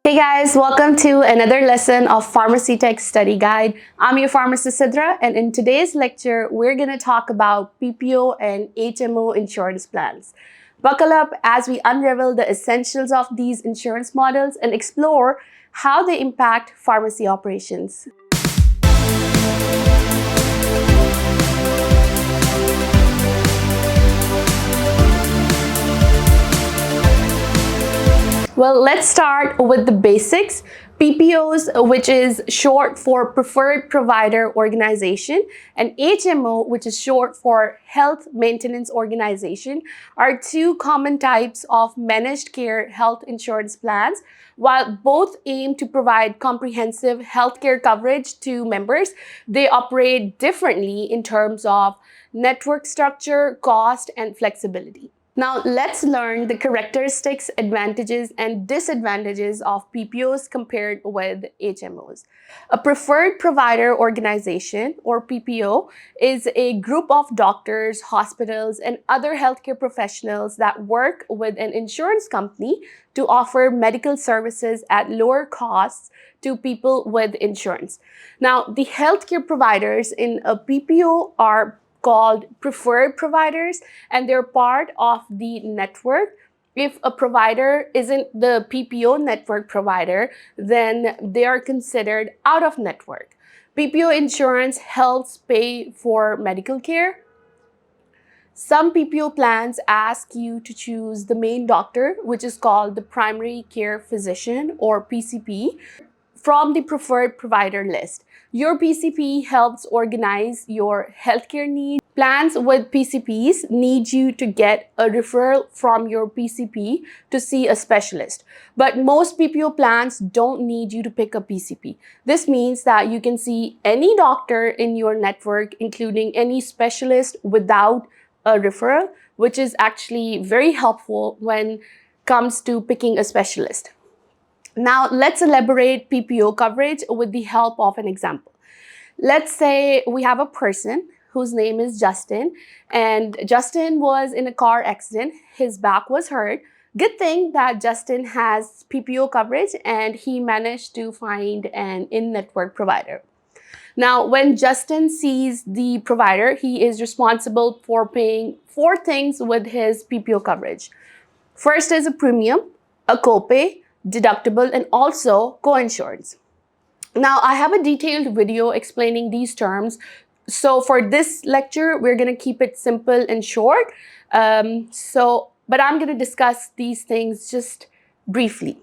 Hey guys, welcome to another lesson of Pharmacy Tech Study Guide. I'm your pharmacist Sidra, and in today's lecture, we're going to talk about PPO and HMO insurance plans. Buckle up as we unravel the essentials of these insurance models and explore how they impact pharmacy operations. Well, let's start with the basics. PPOs, which is short for Preferred Provider Organization, and HMO, which is short for Health Maintenance Organization, are two common types of managed care health insurance plans. While both aim to provide comprehensive healthcare coverage to members, they operate differently in terms of network structure, cost, and flexibility. Now, let's learn the characteristics, advantages, and disadvantages of PPOs compared with HMOs. A preferred provider organization, or PPO, is a group of doctors, hospitals, and other healthcare professionals that work with an insurance company to offer medical services at lower costs to people with insurance. Now, the healthcare providers in a PPO are called preferred providers, and they're part of the network. If a provider isn't the PPO network provider, then they are considered out of network. PPO insurance helps pay for medical care. Some PPO plans ask you to choose the main doctor, which is called the primary care physician, or PCP, from the preferred provider list. Your PCP helps organize your healthcare needs. Plans with PCPs need you to get a referral from your PCP to see a specialist. But most PPO plans don't need you to pick a PCP. This means that you can see any doctor in your network, including any specialist, without a referral, which is actually very helpful when it comes to picking a specialist. Now, let's elaborate PPO coverage with the help of an example. Let's say we have a person whose name is Justin, and Justin was in a car accident. His back was hurt. Good thing that Justin has PPO coverage and he managed to find an in-network provider. Now, when Justin sees the provider, he is responsible for paying 4 things with his PPO coverage. First is a premium, a copay, deductible, and also coinsurance. Now, I have a detailed video explaining these terms. So for this lecture, we're going to keep it simple and short. But I'm going to discuss these things just briefly.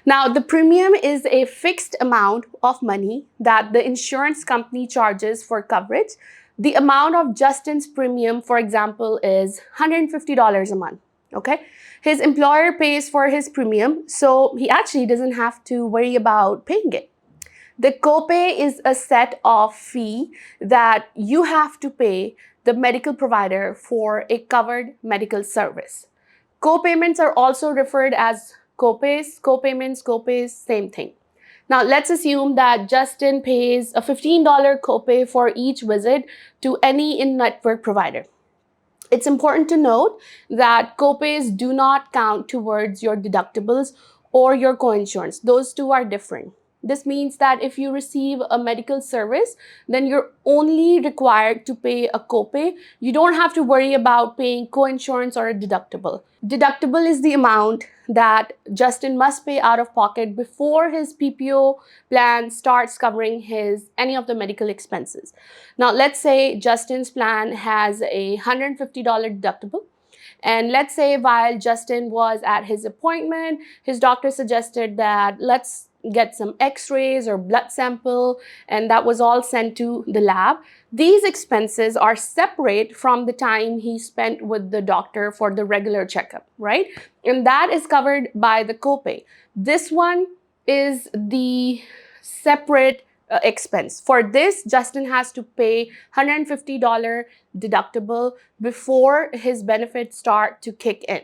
Now, the premium is a fixed amount of money that the insurance company charges for coverage. The amount of Justin's premium, for example, is $150 a month. Okay, his employer pays for his premium, so he actually doesn't have to worry about paying it. The copay is a set of fee that you have to pay the medical provider for a covered medical service. Copayments are also referred as copays, copayments, copays, same thing. Now, let's assume that Justin pays a $15 copay for each visit to any in-network provider. It's important to note that copays do not count towards your deductibles or your coinsurance. Those two are different. This means that if you receive a medical service, then you're only required to pay a copay. You don't have to worry about paying coinsurance or a deductible. Deductible is the amount that Justin must pay out of pocket before his PPO plan starts covering any of the medical expenses. Now, let's say Justin's plan has a $150 deductible. And let's say while Justin was at his appointment, his doctor suggested that let's get some x-rays or blood sample, and that was all sent to the lab. These expenses are separate from the time he spent with the doctor for the regular checkup, right? And that is covered by the copay. This one is the separate expense. For this, Justin has to pay $150 deductible before his benefits start to kick in.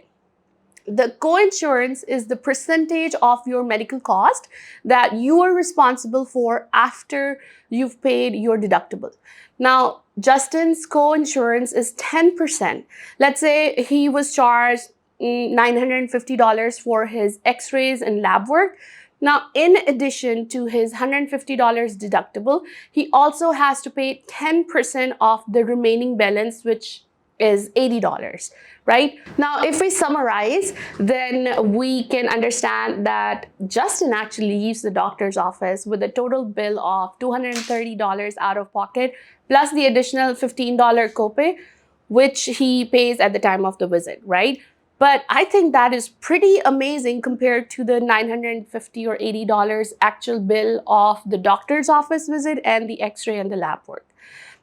The coinsurance is the percentage of your medical cost that you are responsible for after you've paid your deductible. Now, Justin's coinsurance is 10%. Let's say he was charged $950 for his x-rays and lab work. Now, in addition to his $150 deductible, he also has to pay 10% of the remaining balance, which is $80, right? Now, if we summarize, then we can understand that Justin actually leaves the doctor's office with a total bill of $230 out of pocket, plus the additional $15 copay, which he pays at the time of the visit, right? But I think that is pretty amazing compared to the $950 or $80 actual bill of the doctor's office visit and the x-ray and the lab work.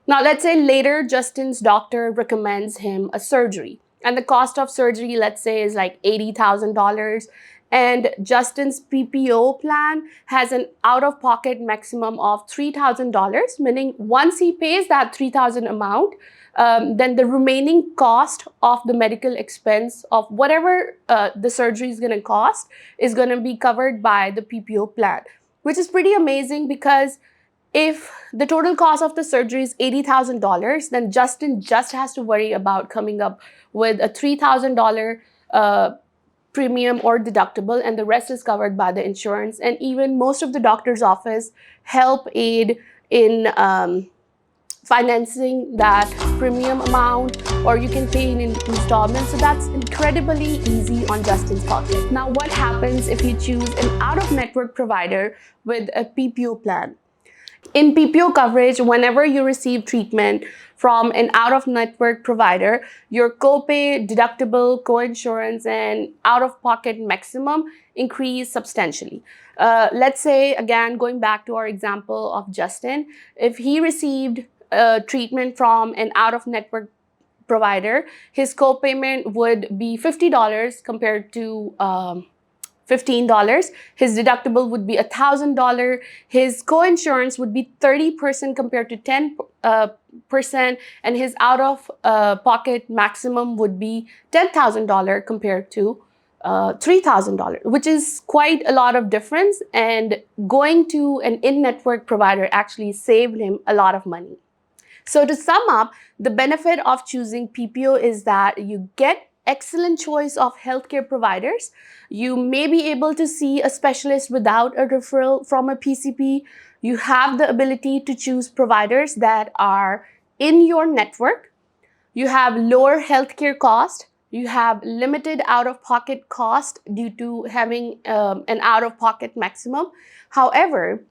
Now, let's say later Justin's doctor recommends him a surgery, and the cost of surgery, let's say, is like $80,000. And Justin's PPO plan has an out-of-pocket maximum of $3,000, meaning once he pays that $3,000 amount, then the remaining cost of the medical expense of whatever the surgery is going to cost is going to be covered by the PPO plan, which is pretty amazing because if the total cost of the surgery is $80,000, then Justin just has to worry about coming up with a $3,000 premium or deductible, and the rest is covered by the insurance. And even most of the doctor's office help aid in financing that premium amount, or you can pay in installments. So that's incredibly easy on Justin's pocket. Now, what happens if you choose an out-of-network provider with a PPO plan? In PPO coverage, whenever you receive treatment from an out-of-network provider, your copay, deductible, coinsurance, and out-of-pocket maximum increase substantially. Let's say, again, going back to our example of Justin, if he received treatment from an out-of-network provider, his copayment would be $50 compared to $15. His deductible would be $1,000. His coinsurance would be 30% compared to 10%, and his out-of-pocket maximum would be $10,000 compared to $3,000, which is quite a lot of difference. And going to an in-network provider actually saved him a lot of money. So to sum up, the benefit of choosing PPO is that you get excellent choice of healthcare providers. You may be able to see a specialist without a referral from a PCP. You have the ability to choose providers that are in your network. You have lower healthcare cost. You have limited out-of-pocket cost due to having an out-of-pocket maximum. However,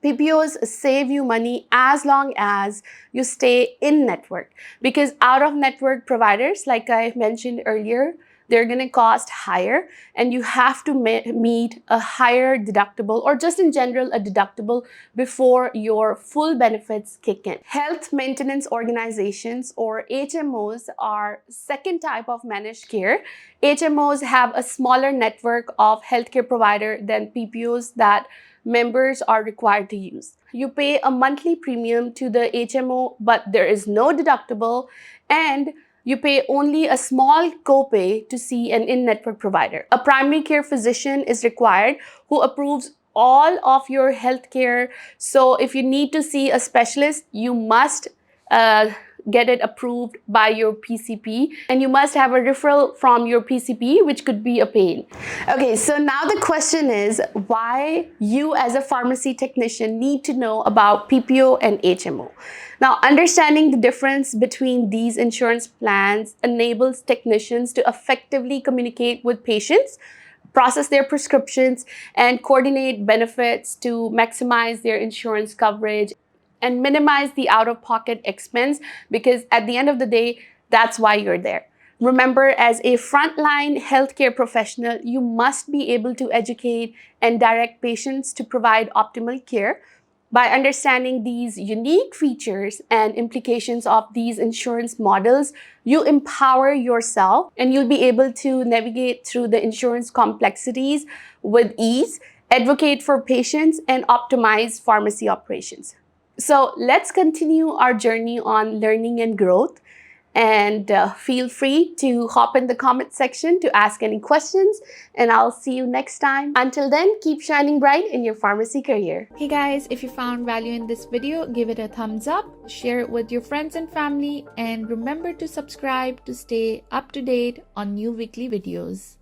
PPOs save you money as long as you stay in network, because out-of-network providers, like I mentioned earlier, they're going to cost higher, and you have to meet a higher deductible, or just in general a deductible, before your full benefits kick in. Health maintenance organizations, or HMOs, are second type of managed care. HMOs have a smaller network of healthcare provider than PPOs that members are required to use. You pay a monthly premium to the HMO, but there is no deductible, and you pay only a small copay to see an in-network provider. A primary care physician is required who approves all of your healthcare. So if you need to see a specialist, you must get it approved by your PCP, and you must have a referral from your PCP, which could be a pain. Okay, so now the question is why you as a pharmacy technician need to know about PPO and HMO. Now, understanding the difference between these insurance plans enables technicians to effectively communicate with patients, process their prescriptions, and coordinate benefits to maximize their insurance coverage and minimize the out-of-pocket expense, because at the end of the day, that's why you're there. Remember, as a frontline healthcare professional, you must be able to educate and direct patients to provide optimal care. By understanding these unique features and implications of these insurance models, you empower yourself, and you'll be able to navigate through the insurance complexities with ease, advocate for patients, and optimize pharmacy operations. So let's continue our journey on learning and growth, and feel free to hop in the comment section to ask any questions, and I'll see you next time. Until then, keep shining bright in your pharmacy career. Hey guys, if you found value in this video, give it a thumbs up, share it with your friends and family, and remember to subscribe to stay up to date on new weekly videos.